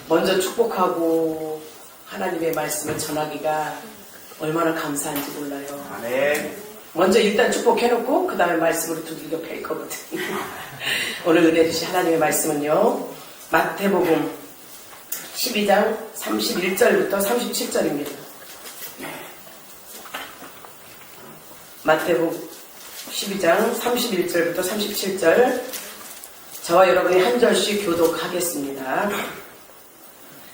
먼저 축복하고 하나님의 말씀을 전하기가 얼마나 감사한지 몰라요. 아멘. 먼저 일단 축복해놓고 그 다음에 말씀으로 두들겨 팰 거거든. 오늘 은혜 주신 하나님의 말씀은요, 마태복음 12장 31절부터 37절입니다. 마태복음 12장 31절부터 37절, 저와 여러분이 한 절씩 교독하겠습니다.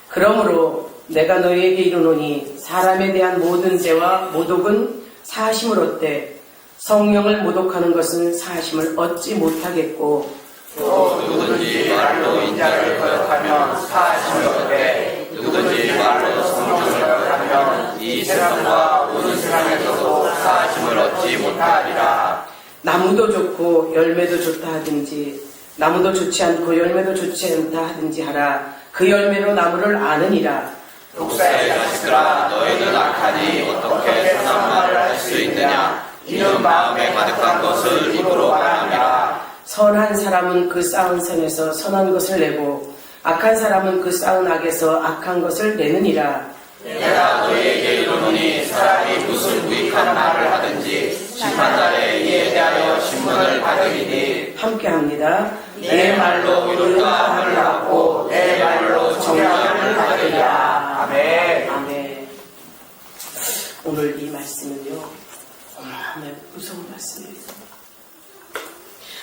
그러므로 내가 너희에게 이르노니 사람에 대한 모든 죄와 모독은 사하심을 얻되 성령을 모독하는 것은 사하심을 얻지 못하겠고, 또 누구든지 말로 인자를 거역하면 사하심을 얻되 누구든지 말로 성령을 거역하면 이 세상과 오는 세상에서도 사하심을 얻지 못하리라. 나무도 좋고 열매도 좋다 하든지 나무도 좋지 않고 열매도 좋지 않다 하든지 하라. 그 열매로 나무를 아느니라. 독사의 자식들아, 너희는 악하니 어떻게 선한 말을 할 수 있느냐? 이는 마음에 가득한 것을 입으로 말함이라. 선한 사람은 그 쌓은 선에서 선한 것을 내고 악한 사람은 그 쌓은 악에서 악한 것을 내느니라. 내가 너희에게 이르노니 사람이 무슨 무익한 말을 하든지 심판날에 이에 대하여 신문을 받으리니, 함께합니다. 내 말로 율법함을 받고 내 말로 정령을 받으리라. 아멘. 아멘. 오늘 이 말씀은요, 정말 무서운 말씀이에요.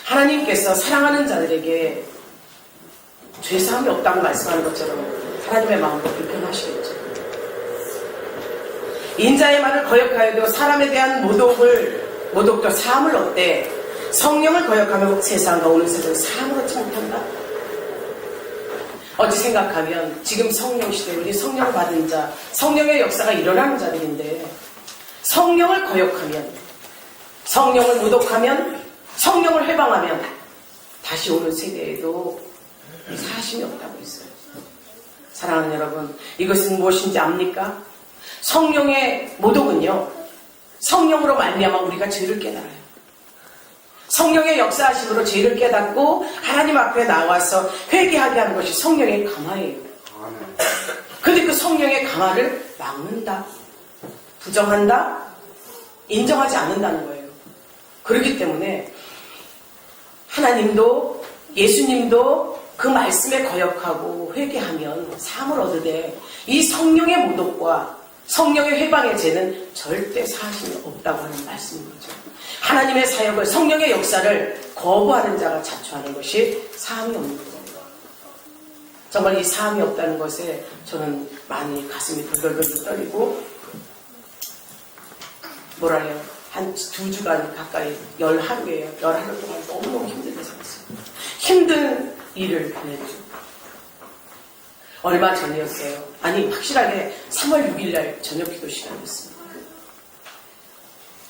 하나님께서 사랑하는 자들에게 죄사함이 없다고 말씀하는 것처럼 하나님의 마음을 불편하시겠죠. 인자의 말을 거역하여도 사람에 대한 모독도 사함을 얻되 성령을 거역하며 세상과 오는 세상을 사함을 얻지 못한다. 어찌 생각하면 지금 성령 시대에 우리 성령 받은 자, 성령의 역사가 일어나는 자들인데, 성령을 거역하면, 성령을 모독하면, 성령을 해방하면 다시 오는 세대에도 사심이 없다고 했어요. 사랑하는 여러분, 이것은 무엇인지 압니까? 성령의 모독은요, 성령으로 말미암아 우리가 죄를 깨달아요. 성령의 역사하심으로 죄를 깨닫고 하나님 앞에 나와서 회개하게 하는 것이 성령의 감화예요. 근데 그 성령의 감화를 막는다, 부정한다, 인정하지 않는다는 거예요. 그렇기 때문에 하나님도 예수님도 그 말씀에 거역하고 회개하면 사함을 얻으되 이 성령의 모독과 성령의 회방의 죄는 절대 사하심이 없다고 하는 말씀인 거죠. 하나님의 사역을, 성령의 역사를 거부하는 자가 자초하는 것이 사함이 없는 거예요. 정말 이 사함이 없다는 것에 저는 많이 가슴이 벌벌벌 떨리고, 뭐랄래요, 한 2주간 가까이 10하루예요. 10하루 동안 너무너무 힘들게 살았어요. 힘든 일을 보냈죠. 얼마 전이었어요. 아니, 확실하게 3월 6일날 저녁 기도 시간이었습니다.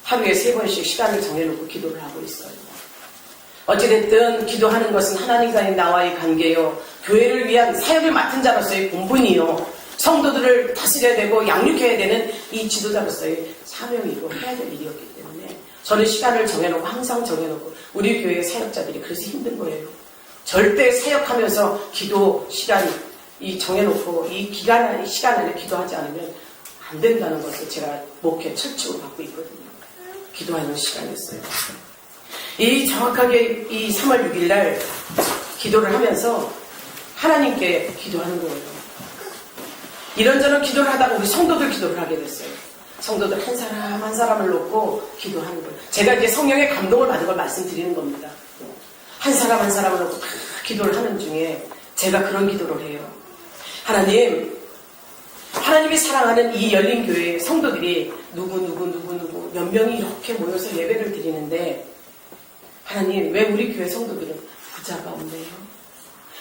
하루에 3번씩 시간을 정해놓고 기도를 하고 있어요. 어찌됐든 기도하는 것은 하나님과의 나와의 관계요, 교회를 위한 사역을 맡은 자로서의 본분이요, 성도들을 다스려야 되고 양육해야 되는 이 지도자로서의 사명이고 해야 될 일이었기 때문에 저는 시간을 정해놓고, 항상 정해놓고, 우리 교회의 사역자들이 그래서 힘든 거예요. 절대 사역하면서 기도 시간 정해놓고 이 기간, 이 시간 안에 기도하지 않으면 안 된다는 것을 제가 목회 철칙으로 갖고 있거든요. 기도하는 시간이었어요. 이 정확하게 이 3월 6일날 기도를 하면서 하나님께 기도하는 거예요. 이런저런 기도를 하다가 우리 성도들 기도를 하게 됐어요. 성도들 한 사람 한 사람을 놓고 기도하는 거예요. 제가 이제 성령의 감동을 받은 걸 말씀드리는 겁니다. 한 사람 한 사람을 놓고 다 기도를 하는 중에 제가 그런 기도를 해요. 하나님이 사랑하는 이 열린 교회의 성도들이 누구 몇 명이 이렇게 모여서 예배를 드리는데, 하나님, 왜 우리 교회 성도들은 부자가 없네요?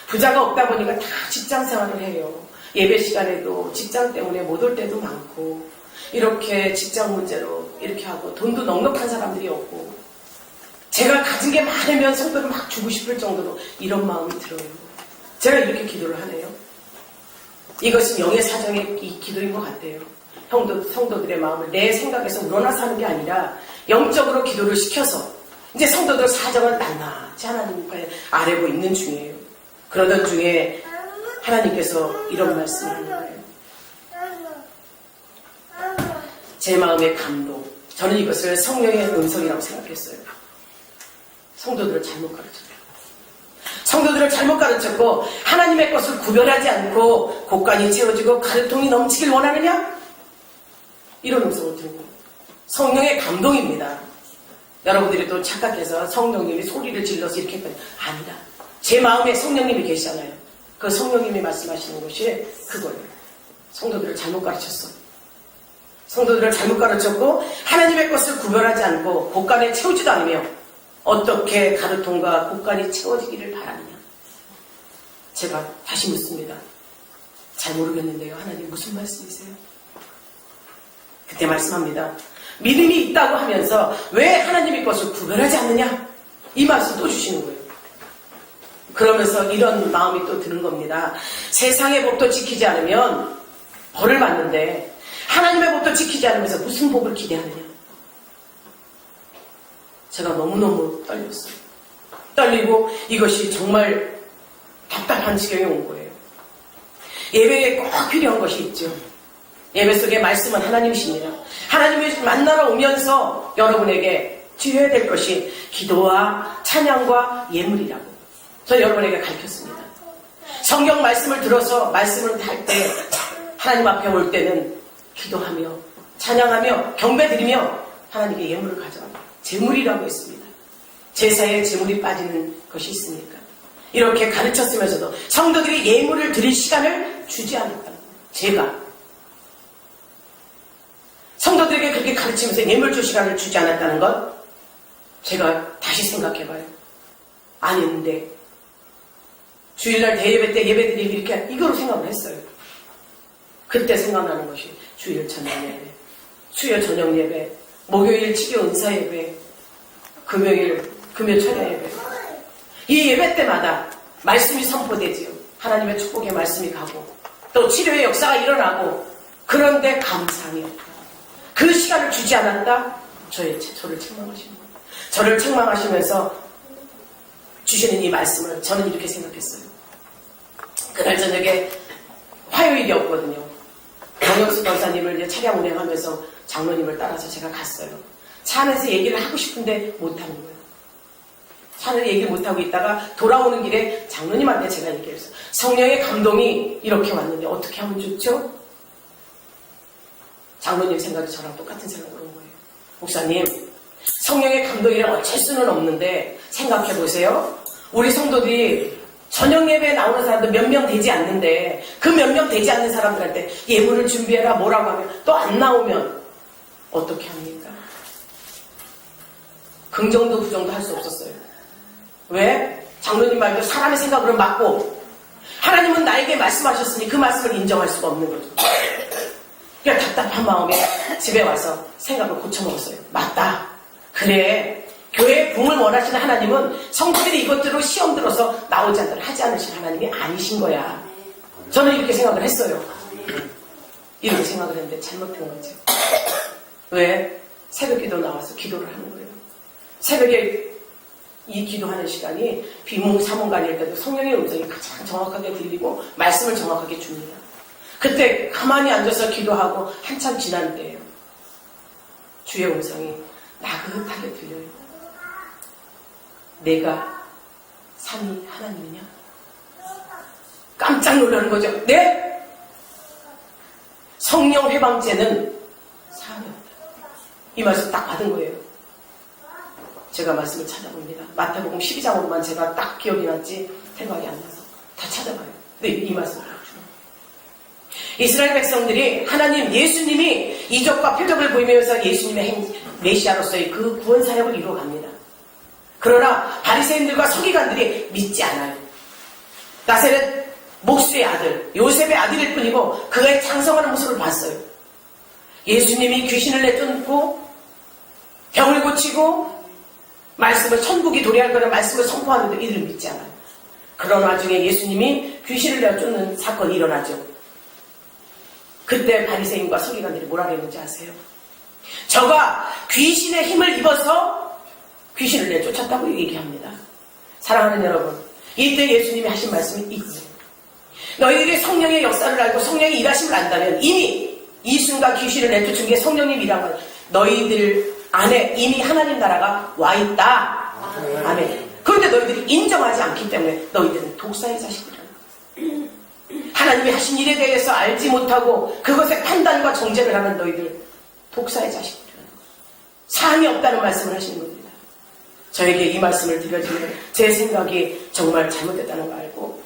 부자가 없다 보니까 다 직장 생활을 해요. 예배 시간에도 직장 때문에 못 올 때도 많고, 이렇게 직장 문제로 이렇게 하고, 돈도 넉넉한 사람들이 없고, 제가 가진 게 많으면 성도를 막 주고 싶을 정도로 이런 마음이 들어요. 제가 이렇게 기도를 하네요. 이것은 영의 사정의 이 기도인 것 같아요. 성도들의 마음을 내 생각에서 우러나서 하는 게 아니라 영적으로 기도를 시켜서 이제 성도들 사정을 낱낱이 하나님께 아뢰고 있는 중이에요. 그러던 중에 하나님께서 이런 말씀을 하는 거예요. 제 마음의 감동. 저는 이것을 성령의 음성이라고 생각했어요. 성도들을 잘못 가르쳤어요. 성도들을 잘못 가르쳤고 하나님의 것을 구별하지 않고 곳간이 채워지고 가르통이 넘치길 원하느냐? 이런 음성을 듣는 거예요. 성령의 감동입니다. 여러분들이 또 착각해서 성령님이 소리를 질러서 이렇게 했더니 아니다. 제 마음에 성령님이 계시잖아요. 그 성령님이 말씀하시는 것이 그거예요. 성도들을 잘못 가르쳤어. 성도들을 잘못 가르쳤고 하나님의 것을 구별하지 않고 곳간에 채우지도 않으며 어떻게 가르통과 곳간이 채워지기를 바라느냐. 제가 다시 묻습니다. 잘 모르겠는데요. 하나님 무슨 말씀이세요? 그때 말씀합니다. 믿음이 있다고 하면서 왜 하나님의 것을 구별하지 않느냐? 이 말씀 또 주시는 거예요. 그러면서 이런 마음이 또 드는 겁니다. 세상의 법도 지키지 않으면 벌을 받는데 하나님의 법도 지키지 않으면서 무슨 복을 기대하느냐? 제가 너무너무 떨렸어요. 떨리고 이것이 정말 답답한 지경에 온 거예요. 예배에 꼭 필요한 것이 있죠. 예배 속에 말씀은 하나님이십니다. 하나님을 만나러 오면서 여러분에게 드려야 될 것이 기도와 찬양과 예물이라고 저 여러분에게 가르쳤습니다. 성경 말씀을 들어서 말씀을 할 때 하나님 앞에 올 때는 기도하며 찬양하며 경배드리며 하나님께 예물을 가져갑니다. 제물이라고 했습니다. 제사에 제물이 빠지는 것이 있으니까. 이렇게 가르쳤으면서도 성도들이 예물을 드릴 시간을 주지 않았다는 거예요. 제가 성도들에게 그렇게 가르치면서 예물 줄 시간을 주지 않았다는 것 제가 다시 생각해봐요. 아닌데 주일날 대예배 때 예배드리면 이렇게 이거로 생각을 했어요. 그때 생각나는 것이 주일 저녁 예배, 수요 저녁 예배, 목요일 치료 은사 예배, 금요일 금요 철야 예배. 이 예배 때마다 말씀이 선포되지요. 하나님의 축복의 말씀이 가고 또 치료의 역사가 일어나고 그런데 감상이 없다. 그 시간을 주지 않았다? 저를 책망하시는 거예요. 저를 책망하시면서 주시는 이 말씀을 저는 이렇게 생각했어요. 그날 저녁에 화요일이었거든요. 정영수 권사님을 이제 차량 운행하면서 장로님을 따라서 제가 갔어요. 차 안에서 얘기를 하고 싶은데 못하는 거예요. 차 안에서 얘기를 못하고 있다가 돌아오는 길에 장로님한테 제가 얘기했어요. 성령의 감동이 이렇게 왔는데 어떻게 하면 좋죠? 장로님 생각이 저랑 똑같은 생각으로 온 거예요. 목사님, 성령의 감동이랑 어쩔 수는 없는데 생각해보세요. 우리 성도들이 저녁 예배에 나오는 사람들 몇 명 되지 않는데 그 몇 명 되지 않는 사람들한테 예물을 준비해라 뭐라고 하면 또 안 나오면 어떻게 합니까? 긍정도 부정도 할 수 없었어요. 왜? 장로님 말도 사람의 생각으로 맞고 하나님은 나에게 말씀하셨으니 그 말씀을 인정할 수가 없는 거죠. 그러니까 답답한 마음에 집에 와서 생각을 고쳐먹었어요. 맞다. 그래. 교회의 부흥을 원하시는 하나님은 성도들이 이것들로 시험 들어서 나오지 않도록 하지 않으신 하나님이 아니신 거야. 저는 이렇게 생각을 했어요. 이렇게 생각을 했는데 잘못된 거죠. 왜? 새벽 기도 나와서 기도를 하는 거예요. 새벽에 이 기도하는 시간이 비몽사몽간일 때도 성령의 음성이 가장 정확하게 들리고 말씀을 정확하게 줍니다. 그때 가만히 앉아서 기도하고 한참 지난 때예요. 주의 음성이 나긋하게 들려요. 내가 삼위 하나님이냐? 깜짝 놀라는 거죠. 네? 성령 회방제는 사람이 없다. 이 말씀 딱 받은 거예요. 제가 말씀을 찾아봅니다. 마태복음 12장으로만 제가 딱 기억이 났지 생각이 안 나서 다 찾아봐요. 근데 이 말씀을 주는 이스라엘 백성들이 하나님 예수님이 이적과 표적을 보이면서 예수님의 메시아로서의 그 구원 사역을 이루어갑니다. 그러나 바리새인들과 서기관들이 믿지 않아요. 나세렛 목수의 아들 요셉의 아들일 뿐이고 그의 장성하는 모습을 봤어요. 예수님이 귀신을 내쫓고 병을 고치고 말씀을 천국이 도래할 거라는 말씀을 선포하는데 이들은 믿지 않아요. 그런 와중에 예수님이 귀신을 내쫓는 사건이 일어나죠. 그때 바리새인과 서기관들이 뭐라 그랬는지 아세요? 저가 귀신의 힘을 입어서 귀신을 내쫓았다고 얘기합니다. 사랑하는 여러분, 이때 예수님이 하신 말씀이 이거예요. 너희들이 성령의 역사를 알고 성령의 일하심을 안다면 이미 이 순간 귀신을 내쫓은 게 성령님이란 건 너희들 안에 이미 하나님 나라가 와 있다. 아멘. 그런데 너희들이 인정하지 않기 때문에 너희들은 독사의 자식이라는 거예요. 하나님이 하신 일에 대해서 알지 못하고 그것에 판단과 정죄를 하는 너희들 독사의 자식이라는 거예요. 사함이 없다는 말씀을 하시는 겁니다. 저에게 이 말씀을 드려주면 제 생각이 정말 잘못됐다는 걸 알고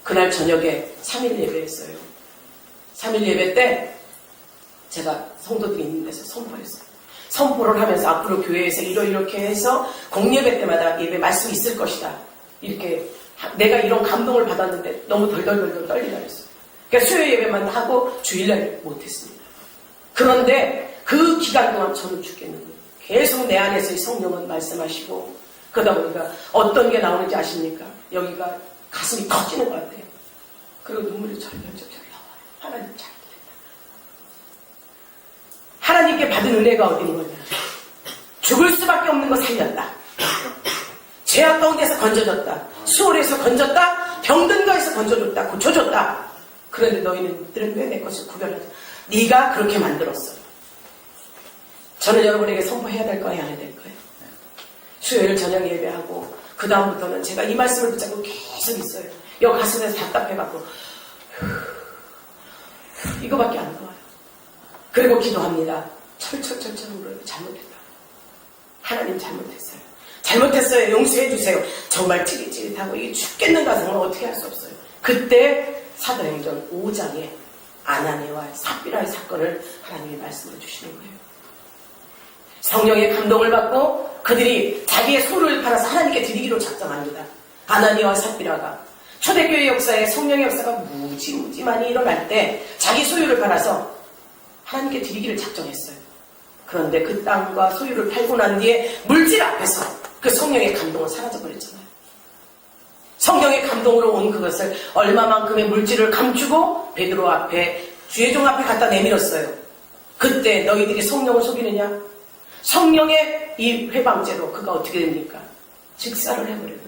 그날 저녁에 3일 예배했어요. 3일 예배 때 제가 성도들이 있는 데서 선포했어요. 선포를 하면서 앞으로 교회에서 이렇게 해서 공예배 때마다 예배 말씀이 있을 것이다. 이렇게 내가 이런 감동을 받았는데 너무 덜덜덜 떨리다 그랬어요. 그러니까 수요 예배만 하고 주일날 못했습니다. 그런데 그 기간 동안 저는 죽겠는 거예요. 계속 내 안에서 이 성령은 말씀하시고 그러다 보니까 어떤 게 나오는지 아십니까? 여기가 가슴이 터지는 것 같아요. 그리고 눈물이 절절절 나와요. 하나님 잘못했다. 하나님께 받은 은혜가 어디 있는 거냐? 죽을 수밖에 없는 거 살렸다. 죄악 가운데서 건져줬다. 수월에서 건졌다. 병든 거에서 건져줬다. 고쳐줬다. 그런데 너희들은 왜 내 것을 구별하지? 네가 그렇게 만들었어. 저는 여러분에게 선포해야 될 거예요? 안 해야 될 거예요? 수요일 저녁 예배하고 그 다음부터는 제가 이 말씀을 붙잡고 계속 있어요. 여기 가슴에서 답답해갖고 이거밖에 안 나와요. 그리고 기도합니다. 철철철철 울어요. 잘못했다. 하나님 잘못했어요. 잘못했어요. 용서해 주세요. 정말 찌릿찌릿하고 이게 죽겠는가 정말 어떻게 할 수 없어요. 그때 사도행전 5장에 아나니와 삽비라의 사건을 하나님이 말씀해 주시는 거예요. 성령의 감동을 받고 그들이 자기의 소를 팔아서 하나님께 드리기로 작정합니다. 아나니와 삽비라가 초대교회 역사에 성령의 역사가 무지 많이 일어날 때 자기 소유를 팔아서 하나님께 드리기를 작정했어요. 그런데 그 땅과 소유를 팔고 난 뒤에 물질 앞에서 그 성령의 감동은 사라져버렸잖아요. 성령의 감동으로 온 그것을 얼마만큼의 물질을 감추고 베드로 앞에 주의종 앞에 갖다 내밀었어요. 그때 너희들이 성령을 속이느냐? 성령의 이 회방죄로 그가 어떻게 됩니까? 즉사를 해버려요.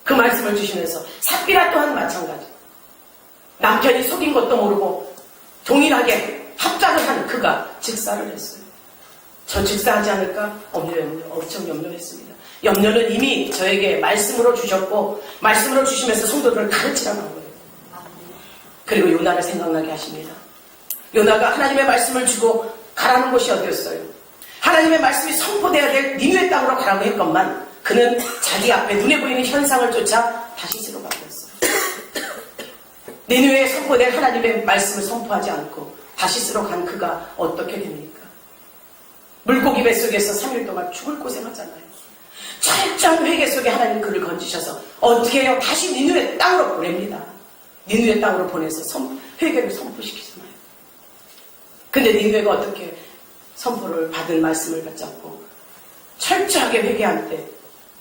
그 말씀을 주시면서 삽비라 또한 마찬가지. 남편이 속인 것도 모르고 동일하게 합작을 한 그가 즉사를 했어요. 저 즉사하지 않을까? 엄청 염려했습니다. 염려는 이미 저에게 말씀으로 주셨고 말씀으로 주시면서 성도들을 가르치라고 한 거예요. 그리고 요나를 생각나게 하십니다. 요나가 하나님의 말씀을 주고 가라는 곳이 어디였어요? 하나님의 말씀이 선포돼야 될 니느웨 땅으로 가라고 했건만 그는 자기 앞에 눈에 보이는 현상을 쫓아 다시스로 바뀌었어요. 니느웨에 선포된 하나님의 말씀을 선포하지 않고 다시스로 간 그가 어떻게 됩니까? 물고기 뱃속에서 3일 동안 죽을 고생하잖아요. 철저한 회개 속에 하나님 그를 건지셔서 어떻게 해요? 다시 니느웨 땅으로 보냅니다. 니느웨 땅으로 보내서 회개를 선포시키잖아요. 근데 니느웨가 어떻게 선포를 받은 말씀을 붙잡고 철저하게 회개할 때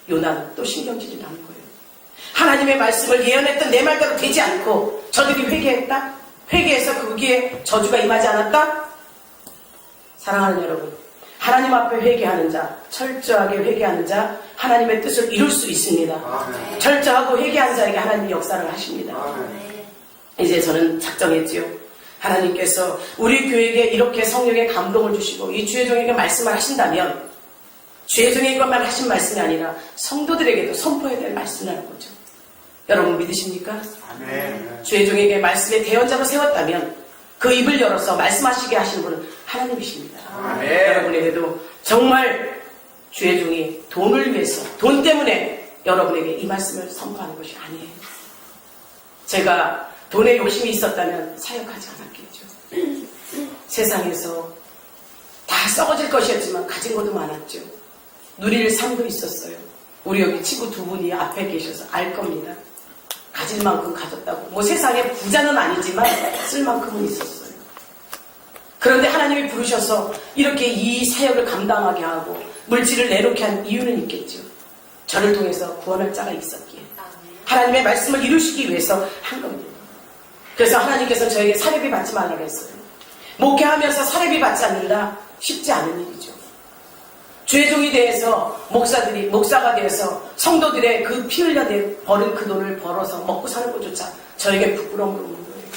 요나는 또 신경질이 나는 거예요. 하나님의 말씀을 예언했던 내 말대로 되지 않고 저들이 회개했다? 회개해서 거기에 저주가 임하지 않았다? 사랑하는 여러분, 하나님 앞에 회개하는 자, 철저하게 회개하는 자, 하나님의 뜻을 이룰 수 있습니다. 아멘. 철저하고 회개한 자에게 하나님이 역사를 하십니다. 아멘. 이제 저는 작정했지요. 하나님께서 우리 교회에게 이렇게 성령의 감동을 주시고 이 주의종에게 말씀을 하신다면 주의종에게만 하신 말씀이 아니라 성도들에게도 선포해야 될 말씀이라는 거죠. 여러분 믿으십니까? 아멘. 주의종에게 말씀의 대언자로 세웠다면 그 입을 열어서 말씀하시게 하시는 분은 하나님이십니다. 아멘. 여러분에게도 정말 주의종이 돈을 위해서 돈 때문에 여러분에게 이 말씀을 선포하는 것이 아니에요. 제가 돈에 욕심이 있었다면 사역하지 않았겠죠. 세상에서 다 썩어질 것이었지만 가진 것도 많았죠. 누릴 삶도 있었어요. 우리 여기 친구 2분이 앞에 계셔서 알 겁니다. 가질 만큼 가졌다고. 뭐 세상에 부자는 아니지만 쓸 만큼은 있었어요. 그런데 하나님이 부르셔서 이렇게 이 사역을 감당하게 하고 물질을 내놓게 한 이유는 있겠죠. 저를 통해서 구원할 자가 있었기에 하나님의 말씀을 이루시기 위해서 한 겁니다. 그래서 하나님께서 저에게 사례비 받지 말라고 했어요. 목회하면서 사례비 받지 않는다 쉽지 않은 일이죠. 주의 종이 되어서 목사가 되어서 성도들의 그 피 흘려 버린 그 돈을 벌어서 먹고 사는 것조차 저에게 부끄러움이 없는 거예요.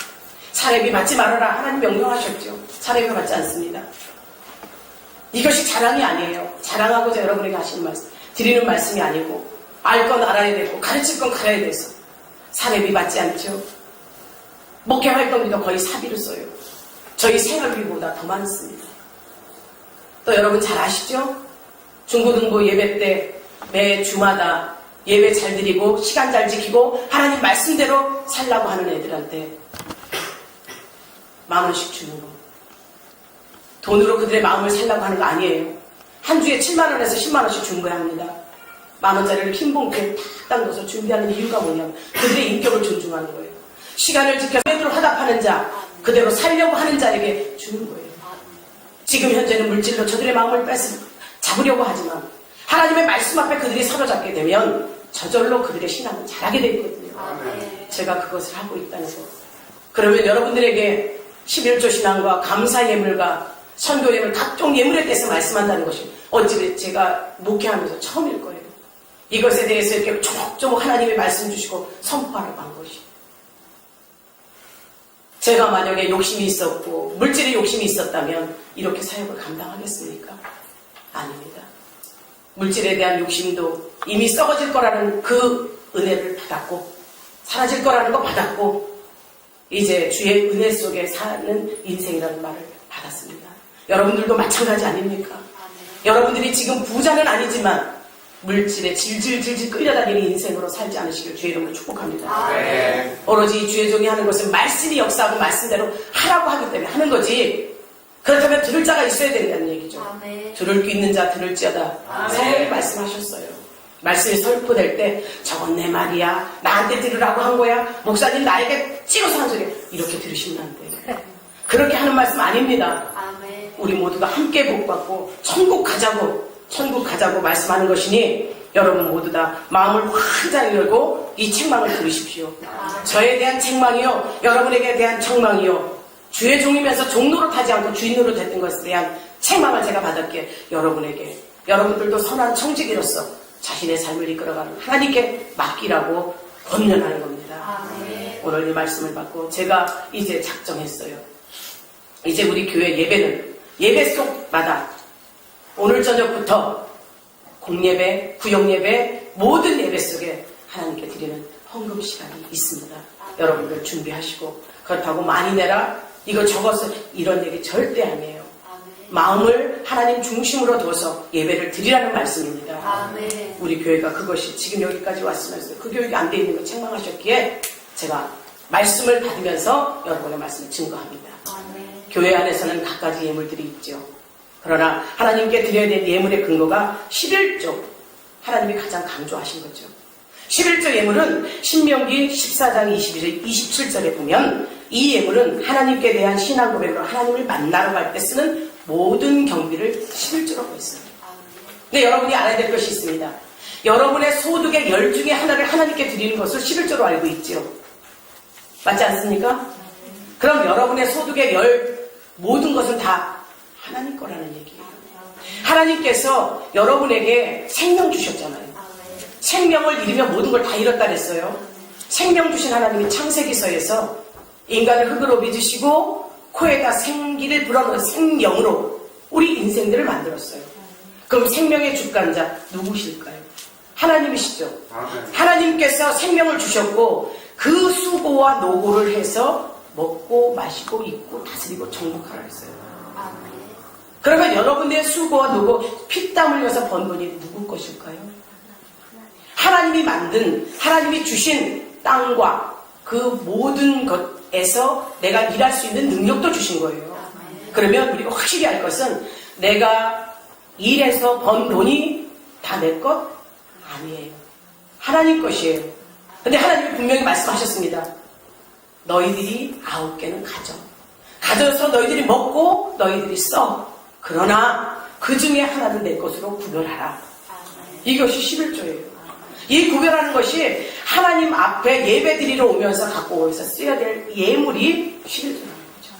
사례비 받지 말아라. 하나님 명령하셨죠. 사례비 받지 않습니다. 이것이 자랑이 아니에요. 자랑하고자 여러분에게 하시는 말씀, 드리는 말씀이 아니고 알 건 알아야 되고 가르칠 건 가르쳐야 돼서 사례비 받지 않죠. 목회 활동비도 거의 사비로 써요. 저희 생활비보다 더 많습니다. 또 여러분 잘 아시죠? 중고등부 예배 때 매 주마다 예배 잘 드리고 시간 잘 지키고 하나님 말씀대로 살라고 하는 애들한테 10,000원씩 주는 거. 돈으로 그들의 마음을 살라고 하는 거 아니에요. 한 주에 7만원에서 10만원씩 주는 거야 합니다. 10,000원짜리를 흰 봉투에 탁 넣어서 준비하는 이유가 뭐냐면 그들의 인격을 존중하는 거예요. 시간을 지켜 그대로 화답하는 자, 그대로 살려고 하는 자에게 주는 거예요. 지금 현재는 물질로 저들의 마음을 잡으려고 하지만 하나님의 말씀 앞에 그들이 사로잡게 되면 저절로 그들의 신앙은 자라게 되거든요. 제가 그것을 하고 있다는 거. 그러면 여러분들에게 11조 신앙과 감사 예물과 선교 예물, 각종 예물에 대해서 말씀한다는 것이 어찌 제가 목회하면서 처음일 거예요. 이것에 대해서 이렇게 조목조목 하나님의 말씀 주시고 선포하라고 한 것이. 제가 만약에 욕심이 있었고 물질에 욕심이 있었다면 이렇게 사역을 감당하겠습니까? 아닙니다. 물질에 대한 욕심도 이미 썩어질 거라는 그 은혜를 받았고 사라질 거라는 거 받았고 이제 주의 은혜 속에 사는 인생이라는 말을 받았습니다. 여러분들도 마찬가지 아닙니까? 여러분들이 지금 부자는 아니지만 물질에 질질질질 끌려다니는 인생으로 살지 않으시길 주의 이름으로 축복합니다. 오로지 주의 종이 하는 것은 말씀이 역사하고 말씀대로 하라고 하기 때문에 하는 거지. 그렇다면 들을 자가 있어야 된다는 얘기죠. 들을 귀 있는 자 들을지어다. 성령이 말씀하셨어요. 말씀이 설포될 때 저건 내 말이야. 나한테 들으라고 한 거야. 목사님 나에게 찍어서 한 소리. 이렇게 들으시면 안 돼요. 그렇게 하는 말씀 아닙니다. 우리 모두가 함께 복받고 천국 가자고 말씀하는 것이니 여러분 모두 다 마음을 환히 열고 이 책망을 들으십시오. 저에 대한 책망이요, 여러분에게 대한 책망이요, 주의 종이면서 종노릇하지 않고 주인 노릇했던 것에 대한 책망을 제가 받았기에 여러분들도 선한 청지기로서 자신의 삶을 이끌어가는 하나님께 맡기라고 권면하는 겁니다. 오늘 이 말씀을 받고 제가 이제 작정했어요. 이제 우리 교회 예배는 예배 속마다 오늘 저녁부터 공예배, 구역예배, 모든 예배 속에 하나님께 드리는 헌금 시간이 있습니다. 여러분들 준비하시고 그렇다고 많이 내라 이거 적어서 이런 얘기 절대 아니에요. 마음을 하나님 중심으로 둬서 예배를 드리라는 말씀입니다. 우리 교회가 그것이 지금 여기까지 왔으면서 그 교육이 안 돼 있는 걸 책망하셨기에 제가 말씀을 받으면서 여러분의 말씀을 증거합니다. 교회 안에서는 갖가지 예물들이 있죠. 그러나 하나님께 드려야 될 예물의 근거가 11조, 하나님이 가장 강조하신 거죠. 11조 예물은 신명기 14장 27절에 보면 이 예물은 하나님께 대한 신앙 고백으로 하나님을 만나러 갈 때 쓰는 모든 경비를 11조라고 했어요. 근데 여러분이 알아야 될 것이 있습니다. 여러분의 소득의 10 중에 하나를 하나님께 드리는 것을 11조로 알고 있죠. 맞지 않습니까? 그럼 여러분의 소득의 10 모든 것은 다 하나님 거라는 얘기예요. 하나님께서 여러분에게 생명 주셨잖아요. 생명을 잃으면 모든 걸 다 잃었다 그랬어요. 생명 주신 하나님이 창세기서에서 인간을 흙으로 빚으시고 코에다 생기를 불어넣은 생명으로 우리 인생들을 만들었어야 그럼 생명의 주관자 누구실까요? 하나님이시죠. 하나님께서 생명을 주셨고 그 수고와 노고를 해서 먹고 마시고 입고 다스리고 정복하라 했어요. 그러면 여러분의 수고와 노고 피땀 흘려서 번 돈이 누구 것일까요? 하나님이 만든, 하나님이 주신 땅과 그 모든 것에서 내가 일할 수 있는 능력도 주신 거예요. 그러면 우리가 확실히 알 것은 내가 일해서 번 돈이 다 내 것 아니에요. 하나님 것이에요. 근데 하나님이 분명히 말씀하셨습니다. 너희들이 9개는 가져서 너희들이 먹고 너희들이 써. 그러나 그 중에 하나는 내 것으로 구별하라. 이것이 11조예요. 이 구별하는 것이 하나님 앞에 예배 드리러 오면서 갖고 오면서 써야 될 예물이 11조라는 거죠.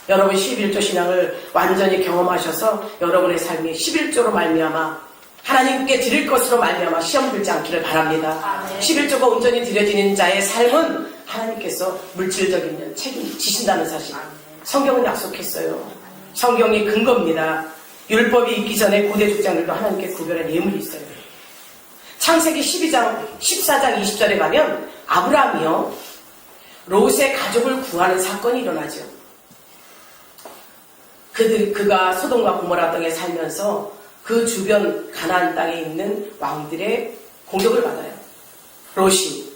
여러분 11조 신앙을 완전히 경험하셔서 여러분의 삶이 11조로 말미암아 하나님께 드릴 것으로 말미암아 시험 들지 않기를 바랍니다. 11조가 온전히 드려지는 자의 삶은 하나님께서 물질적인 면 책임지신다는 사실. 성경은 약속했어요. 성경이 근거입니다. 율법이 있기 전에 고대 족장들도 하나님께 구별한 예물이 있어요. 창세기 14장 20절에 가면 아브라함이요 롯의 가족을 구하는 사건이 일어나죠. 그가 소돔과 고모라 땅에 살면서 그 주변 가나안 땅에 있는 왕들의 공격을 받아요. 롯이.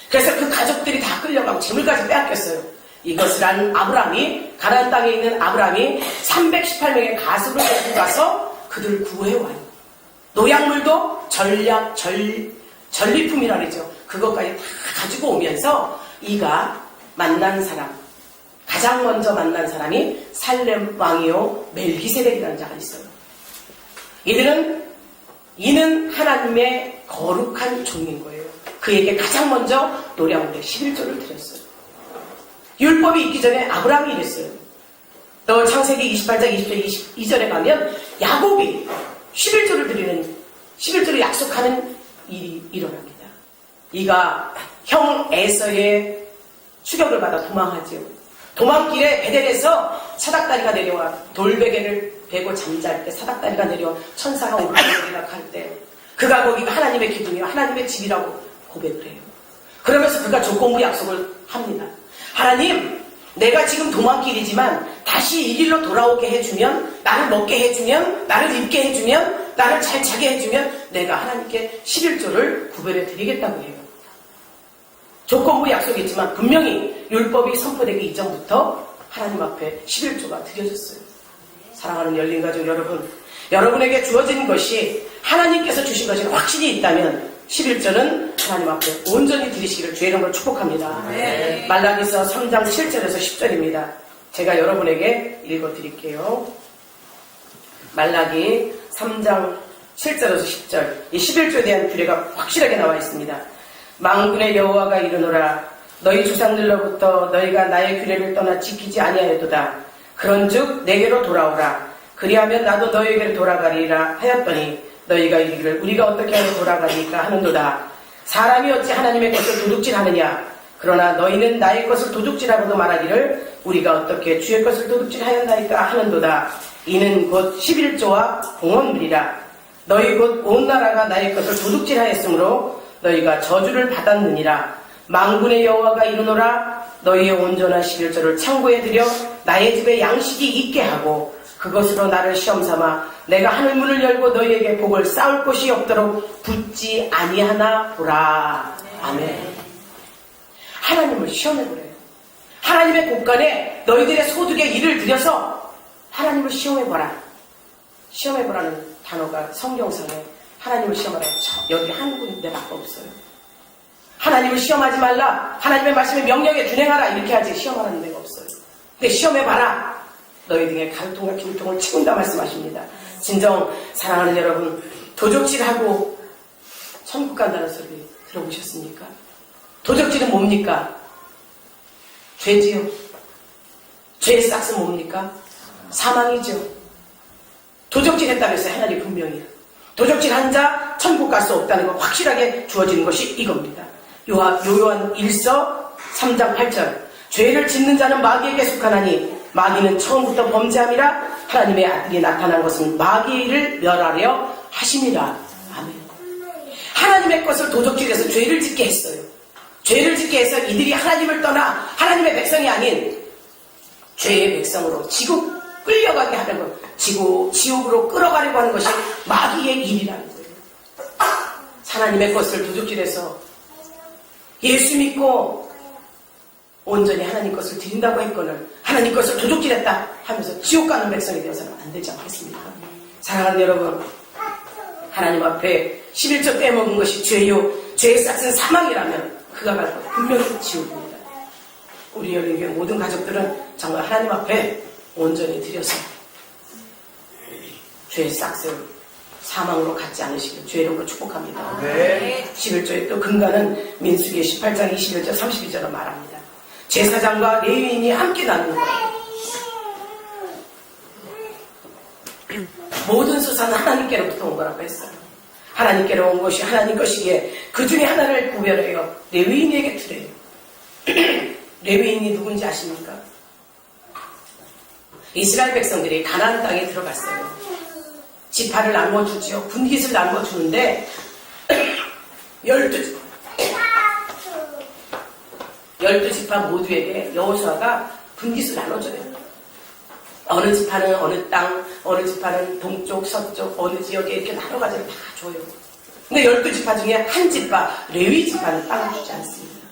그래서 그 가족들이 다 끌려가고 재물까지 빼앗겼어요. 이것을 한 아브라함이 가나안 땅에 있는 아브라함이 318명의 가수를 데리고 가서 그들을 구해와요. 노약물도 전리품이라 그러죠. 그것까지 다 가지고 오면서 이가 만난 사람, 가장 먼저 만난 사람이 살렘 왕이요 멜기세덱이라는 자가 있어요. 이는 하나님의 거룩한 종인 거예요. 그에게 가장 먼저 노량물의 11조를 드렸어요. 율법이 있기 전에 아브라함이 이랬어요. 또 창세기 28장 20절 22절에 가면 야곱이 11조를 약속하는 일이 일어납니다. 이가 형 에서의 추격을 받아 도망하지요. 도망길에 베델에서 사닥다리가 내려와 돌베개를 베고 잠잘 때 사닥다리가 내려와 천사가 오고 내려갈 때 그가 거기가 하나님의 기둥이요 하나님의 집이라고 고백을 해요. 그러면서 그가 조건부 약속을 합니다. 하나님, 내가 지금 도망길이지만 다시 이 길로 돌아오게 해주면, 나를 먹게 해주면, 나를 입게 해주면, 나를 잘 자게 해주면 내가 하나님께 11조를 구별해 드리겠다고 해요. 조건부 약속이지만 분명히 율법이 선포되기 이전부터 하나님 앞에 11조가 드려졌어요. 사랑하는 열린가족 여러분, 여러분에게 주어진 것이 하나님께서 주신 것이 확신이 있다면 11조는 하나님 앞에 온전히 드리시기를 주의 이름으로 축복합니다. 네. 말라기서 3장 7절에서 10절입니다. 제가 여러분에게 읽어드릴게요. 말라기 3장 7절에서 10절 이 11조에 대한 규례가 확실하게 나와 있습니다. 만군의 여호와가 이르노라 너희 조상들로부터 너희가 나의 규례를 떠나 지키지 아니하였도다. 그런즉 내게로 돌아오라. 그리하면 나도 너희에게로 돌아가리라 하였더니 너희가 이르기를 우리가 어떻게 하여 돌아가니까 하는도다. 사람이 어찌 하나님의 것을 도둑질하느냐. 그러나 너희는 나의 것을 도둑질하고도 말하기를 우리가 어떻게 주의 것을 도둑질하였나이까 하는도다. 이는 곧 11조와 공헌물이라. 너희 곧 온 나라가 나의 것을 도둑질하였으므로 너희가 저주를 받았느니라. 만군의 여호와가 이르노라 너희의 온전한 11조를 창고에 들여 나의 집에 양식이 있게 하고 그것으로 나를 시험삼아 내가 하늘문을 열고 너희에게 복을 쌓을 곳이 없도록 붙지 아니하나 보라. 아멘. 하나님을 시험해보래요. 하나님의 곳간에 너희들의 소득의 일을 들여서 하나님을 시험해보라. 시험해보라는 단어가 성경상에 하나님을 시험하라. 여기 한 군데밖에 없어요. 하나님을 시험하지 말라. 하나님의 말씀에 명령에 준행하라. 이렇게 하지 시험하라는 데가 없어요. 근데 시험해봐라. 너희 등의 가루통과 기울통을 채운다 말씀하십니다. 진정 사랑하는 여러분, 도적질하고 천국 간다는 소리 들어보셨습니까? 도적질은 뭡니까? 죄지요. 죄의 싹스 뭡니까? 사망이죠. 도적질했다면서 하나님 분명히 도적질한 자 천국 갈 수 없다는 거 확실하게 주어지는 것이 이겁니다. 요한 1서 3장 8절 죄를 짓는 자는 마귀에게 속하나니 마귀는 처음부터 범죄함이라 하나님의 아들이 나타난 것은 마귀를 멸하려 하심이라. 아멘. 하나님의 것을 도적질해서 죄를 짓게 했어요. 죄를 짓게 해서 이들이 하나님을 떠나 하나님의 백성이 아닌 죄의 백성으로 지옥 끌려가게 하는 것, 지옥으로 끌어가려고 하는 것이 마귀의 일이라는 거예요. 하나님의 것을 도둑질해서 예수 믿고 온전히 하나님 것을 드린다고 했거늘 하나님 것을 도둑질했다 하면서 지옥 가는 백성이 되어서는 안 되지 않겠습니까? 사랑하는 여러분, 하나님 앞에 11조 빼먹은 것이 죄요, 죄의 싹은 사망이라면 그가 갈 것 분명히 지옥입니다. 우리 열린교회 모든 가족들은 정말 하나님 앞에 온전히 드려서 죄의 싹을 사망으로 갖지 않으시길 주의 이름으로 축복합니다. 네. 11조의 또 근간은 민수기 18장 21절 32절로 말합니다. 제사장과 레위인이 함께 나누는 거예요. 모든 수사는 하나님께로부터 온 거라고 했어요. 하나님께로 온 것이 하나님 것이기에 그 중에 하나를 구별하여 레위인에게 드려요. 레위인이 누군지 아십니까? 이스라엘 백성들이 가나안 땅에 들어갔어요. 지파를 나누어주지요. 분깃을 나누어주는데 12지파 모두에게 여호수아가 분깃을 나눠줘요. 어느 지파는 어느 땅, 어느 지파는 동쪽, 서쪽, 어느 지역에 이렇게 나눠가지고 다 줘요. 근데 12지파 중에 한 지파, 레위 지파는 땅을 주지 않습니다.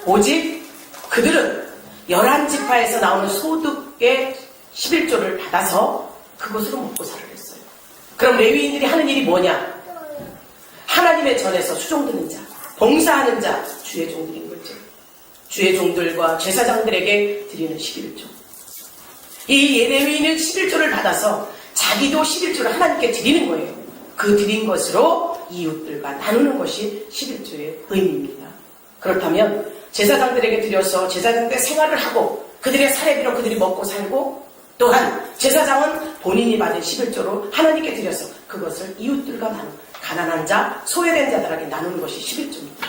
오직 그들은 11지파에서 나오는 소득의 11조를 받아서 그것으로 먹고 살을 했어요. 그럼 레위인들이 하는 일이 뭐냐? 하나님의 전에서 수종드는 자, 봉사하는 자, 주의 종들인 거죠. 주의 종들과 제사장들에게 드리는 11조. 이 레위인은 11조를 받아서 자기도 11조를 하나님께 드리는 거예요. 그 드린 것으로 이웃들과 나누는 것이 11조의 의미입니다. 그렇다면 제사장들에게 드려서 제사장들의 생활을 하고 그들의 사례비로 그들이 먹고 살고, 또한 제사장은 본인이 받은 11조로 하나님께 드려서 그것을 이웃들과 나누는, 가난한 자, 소외된 자들에게 나누는 것이 11조입니다.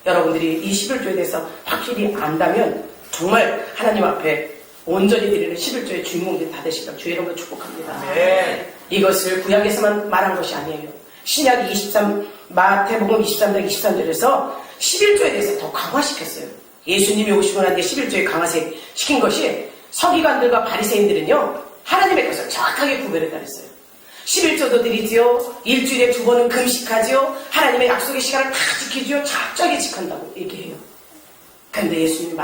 여러분들이 이 11조에 대해서 확실히 안다면 정말 하나님 앞에 온전히 드리는 11조의 주인공들이 다 되시길 주의 이름으로 축복합니다. 네. 이것을 구약에서만 말한 것이 아니에요. 신약 마태복음 23장 23절에서 11조에 대해서 더 강화시켰어요. 예수님이 오시고 난 뒤에 11조에 강화시킨 것이 서기관들과 바리새인들은요, 하나님의 것을 정확하게 구별해 달았어요. 11조도 드리지요, 일주일에 2번은 금식하지요, 하나님의 약속의 시간을 다 지키지요, 철저하게 지킨다고 얘기해요. 근데 예수님이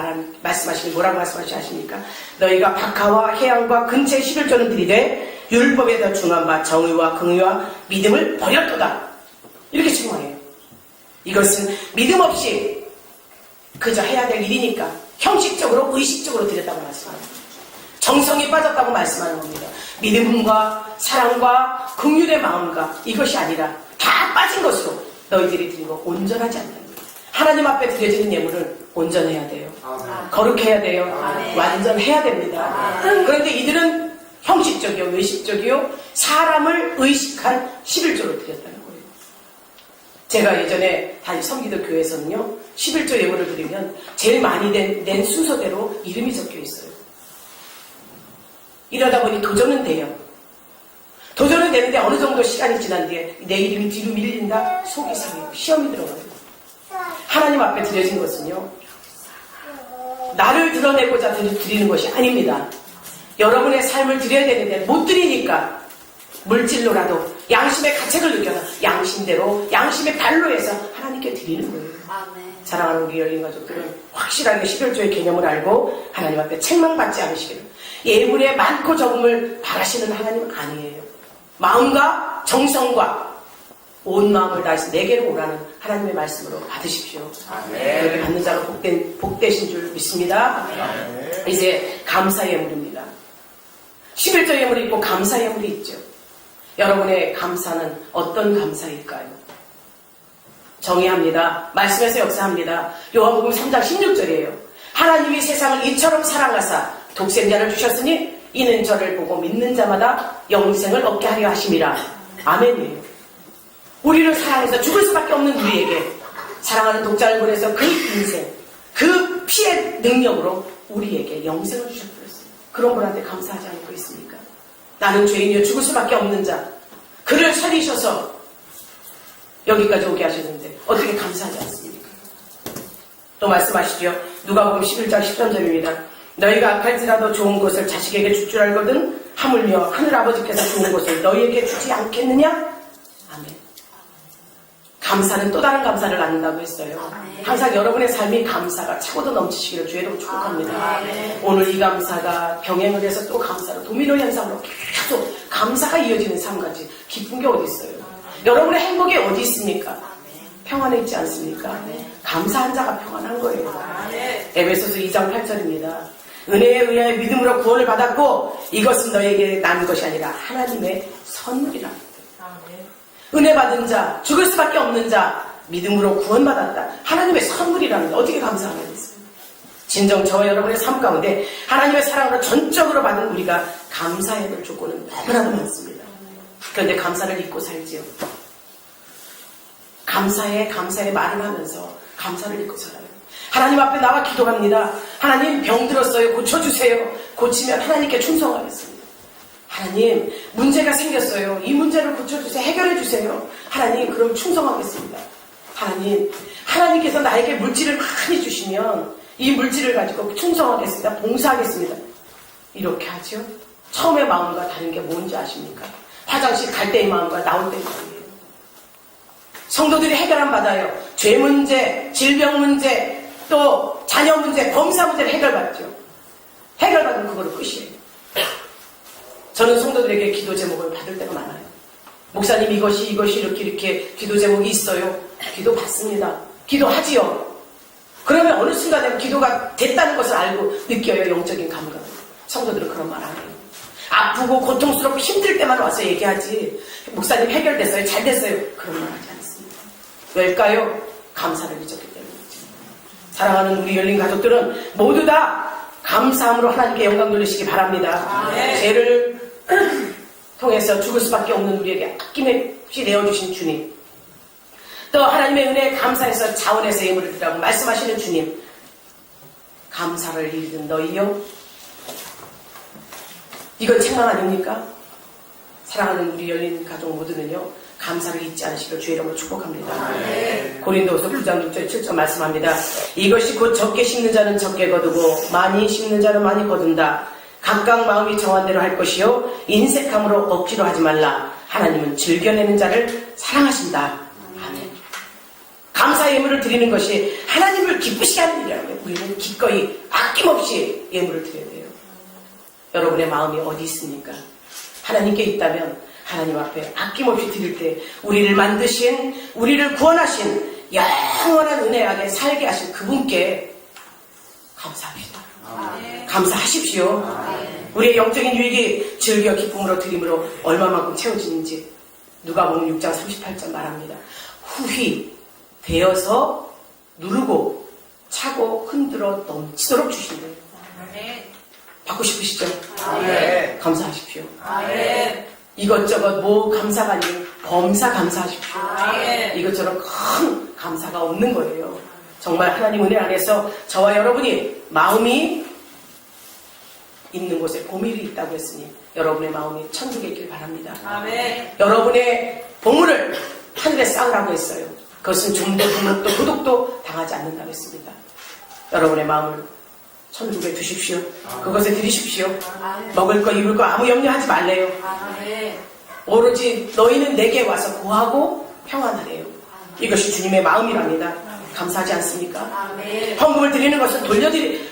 말씀하시니 뭐라고 말씀하시십니까? 너희가 박하와 해양과 근처의 11조는 드리되 율법에 더 중한 바 정의와 긍의와 믿음을 버렸도다. 이렇게 증언해요. 이것은 믿음 없이 그저 해야 될 일이니까 형식적으로 의식적으로 드렸다고 말씀합니다. 정성이 빠졌다고 말씀하는 겁니다. 믿음과 사랑과 긍휼의 마음과 이것이 아니라 다 빠진 것으로 너희들이 드리고 온전하지 않다는 거예요. 하나님 앞에 드려지는 예물은 온전해야 돼요. 거룩해야 돼요. 완전해야 됩니다. 그런데 이들은 형식적이요, 외식적이요, 사람을 의식한 11조를 드렸다는 거예요. 제가 예전에 섬기던 교회에서는요, 11조 예물을 드리면 제일 많이 낸 순서대로 이름이 적혀 있어요. 이러다 보니 도전은 돼요. 도전은 되는데 어느 정도 시간이 지난 뒤에 내 이름이 뒤로 밀린다? 속이 상해요. 시험이 들어가요. 하나님 앞에 드려진 것은요, 나를 드러내고자 드리는 것이 아닙니다. 여러분의 삶을 드려야 되는데 못 드리니까 물질로라도 양심의 가책을 느껴서 양심대로, 양심의 발로 해서 하나님께 드리는 거예요. 사랑하는 우리 열린 가족들은 확실하게 11조의 개념을 알고 하나님 앞에 책망받지 않으시기를, 예물의 많고 적음을 바라시는 하나님은 아니에요. 마음과 정성과 온 마음을 다해서 내게로 오라는 하나님의 말씀으로 받으십시오. 그렇게 받는 자가 복되신 줄 믿습니다. 이제 감사 예물입니다. 11조 예물이 있고 감사 예물이 있죠. 여러분의 감사는 어떤 감사일까요? 정의합니다. 말씀에서 역사합니다. 요한복음 3장 16절이에요. 하나님이 세상을 이처럼 사랑하사 독생자를 주셨으니 이는 저를 보고 믿는 자마다 영생을 얻게 하려 하심이라. 아멘이에요. 우리를 사랑해서 죽을 수밖에 없는 우리에게 사랑하는 독자를 보내서 그 인생, 그 피의 능력으로 우리에게 영생을 주셨어요. 그런 분한테 감사하지 않고 있습니까? 나는 죄인이여 죽을 수밖에 없는 자, 그를 살리셔서 여기까지 오게 하셨는데 어떻게 감사하지 않습니까? 또 말씀하시죠. 누가복음 11장 13절입니다. 너희가 악할지라도 좋은 것을 자식에게 줄 줄 알거든 하물며 하늘아버지께서 좋은 것을 너희에게 주지 않겠느냐? 아멘. 감사는 또 다른 감사를 낳는다고 했어요. 항상 여러분의 삶이 감사가 차고도 넘치시기를 주의로 축복합니다. 오늘 이 감사가 병행을 해서 또 감사로 도미노 현상으로 계속 감사가 이어지는 삶까지 기쁜 게 어디 있어요? 여러분의 행복이 어디 있습니까? 평안에 있지 않습니까? 감사한 자가 평안한 거예요. 에베소서 2장 8절입니다. 은혜에 의하여 믿음으로 구원을 받았고 이것은 너에게 난 것이 아니라 하나님의 선물이라. 은혜 받은 자, 죽을 수밖에 없는 자, 믿음으로 구원받았다. 하나님의 선물이라는 게 어떻게 감사하겠어요? 진정 저와 여러분의 삶 가운데 하나님의 사랑으로 전적으로 받은 우리가 감사해야 될 조건은 너무나도 많습니다. 그런데 감사를 잊고 살지요. 감사해 말을 하면서 감사를 잊고 살아요. 하나님 앞에 나와 기도합니다. 하나님 병 들었어요. 고쳐주세요. 고치면 하나님께 충성하겠습니다. 하나님 문제가 생겼어요. 이 문제를 고쳐주세요. 해결해주세요. 하나님 그럼 충성하겠습니다. 하나님께서 나에게 물질을 많이 주시면 이 물질을 가지고 충성하겠습니다. 봉사하겠습니다. 이렇게 하죠. 처음의 마음과 다른 게 뭔지 아십니까? 화장실 갈 때의 마음과 나올 때의 마음이에요. 성도들이 해결 안 받아요. 죄 문제, 질병 문제, 또 자녀 문제, 범사 문제를 해결받죠. 해결받으면 그거로 끝이에요. 저는 성도들에게 기도 제목을 받을 때가 많아요. 목사님 이것이 이렇게 기도 제목이 있어요. 기도 받습니다. 기도하지요. 그러면 어느 순간에 기도가 됐다는 것을 알고 느껴요. 영적인 감각을. 성도들은 그런 말 안 해요. 아프고 고통스럽고 힘들 때만 와서 얘기하지. 목사님 해결됐어요. 잘 됐어요. 그런 말 하지 않습니다. 왜일까요? 감사를 잊었기 때문이죠. 사랑하는 우리 열린 가족들은 모두 다 감사함으로 하나님께 영광 돌리시기 바랍니다. 죄를 통해서 죽을 수밖에 없는 우리에게 아낌없이 내어주신 주님, 또 하나님의 은혜에 감사해서 자원해서 예물을 드리라고 말씀하시는 주님, 감사를 잃은 너희요, 이건 책망 아닙니까? 사랑하는 우리 열린 가족 모두는요, 감사를 잊지 않으시길 주의 이름으로 축복합니다. 고린도후서 9장 6절 7절 말씀합니다. 이것이 곧 적게 심는 자는 적게 거두고 많이 심는 자는 많이 거둔다. 각각 마음이 정한 대로 할 것이요 인색함으로 억지로 하지 말라. 하나님은 즐겨내는 자를 사랑하신다. 아멘. 감사 예물을 드리는 것이 하나님을 기쁘시게 하는 일이라고요. 우리는 기꺼이 아낌없이 예물을 드려야 돼요. 여러분의 마음이 어디 있습니까? 하나님께 있다면 하나님 앞에 아낌없이 드릴 때 우리를 만드신, 우리를 구원하신, 영원한 은혜 안에 살게 하신 그분께 감사합시다. 감사하십시오. 우리의 영적인 유익이 즐겨 기쁨으로 드림으로 얼마만큼 채워지는지 누가복음 6장 38절 말합니다. 후히 되어서 누르고 차고 흔들어 넘치도록 주신대요. 받고 싶으시죠? 감사하십시오. 이것저것 뭐 감사가 아닌 범사 감사하십시오. 이것저것 큰 감사가 없는 거예요. 정말 하나님 은혜 안에서 저와 여러분이 마음이 있는 곳에 보물이 있다고 했으니 여러분의 마음이 천국에 있길 바랍니다. 여러분의 보물을 하늘에 쌓으라고 했어요. 그것은 좀도 등록도 도둑도 당하지 않는다고 했습니다. 여러분의 마음을 천국에 두십시오. 그것에 드리십시오. 먹을 거 입을 거 아무 염려하지 말래요. 오로지 너희는 내게 와서 구하고 평안하래요. 이것이 주님의 마음이랍니다. 감사하지 않습니까? 헌금을 드리는 것은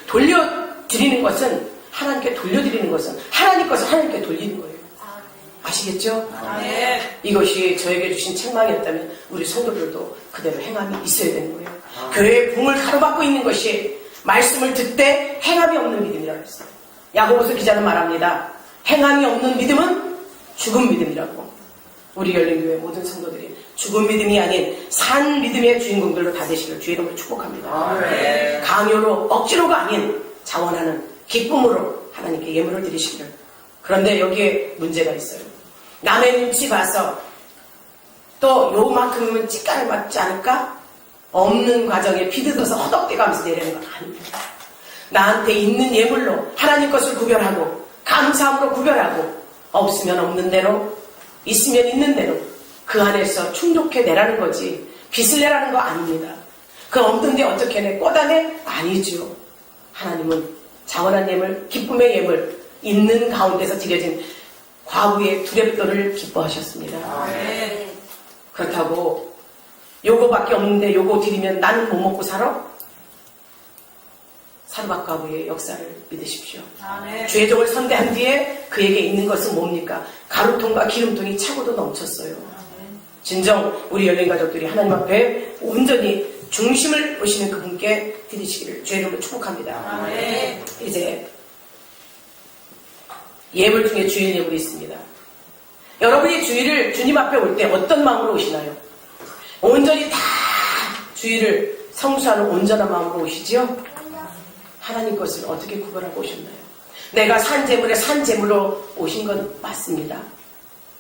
돌려드리는 것은 하나님께 돌려드리는 것은 하나님 것을 하나님께 돌리는 거예요. 아시겠죠? 이것이 저에게 주신 책망이었다면 우리 성도들도 그대로 행함이 있어야 되는 거예요. 교회의 붕을 가로막고 있는 것이 말씀을 듣되 행함이 없는 믿음이라고 했어요. 야고보서 기자는 말합니다. 행함이 없는 믿음은 죽은 믿음이라고. 우리 열린교회 모든 성도들이 죽은 믿음이 아닌 산 믿음의 주인공들로 다 되시길 주의 이름으로 축복합니다. 강요로 억지로가 아닌 자원하는 기쁨으로 하나님께 예물을 드리시기를. 그런데 여기에 문제가 있어요. 남의 눈치 봐서 또 요만큼이면 찌까를 맞지 않을까? 없는 과정에 비뜯어서 허덕대가면서 내리는 건 아닙니다. 나한테 있는 예물로 하나님 것을 구별하고 감사함으로 구별하고 없으면 없는 대로 있으면 있는 대로 그 안에서 충족해 내라는 거지 빚을 내라는 거 아닙니다. 그 없는데 어떻게 내? 꼬다내? 아니죠. 하나님은 자원한 예물, 기쁨의 예물, 있는 가운데서 드려진 과부의 두렵도를 기뻐하셨습니다. 그렇다고 요거밖에 없는데 요거 드리면 나는 못 먹고 살아? 사르밧 과부의 역사를 믿으십시오. 주의 종을 선대한 뒤에 그에게 있는 것은 뭡니까? 가루통과 기름통이 차고도 넘쳤어요. 진정 우리 열린 가족들이 하나님 앞에 온전히 중심을 보시는 그분께 드리시기를 주의 이름으로 축복합니다. 이제 예물 중에 주일 예물이 있습니다. 여러분이 주일을 주님 앞에 올 때 어떤 마음으로 오시나요? 온전히 다 주일을 성수하는 온전한 마음으로 오시지요? 하나님 것을 어떻게 구별하고 오셨나요? 내가 산 재물에 산 재물로 오신 건 맞습니다.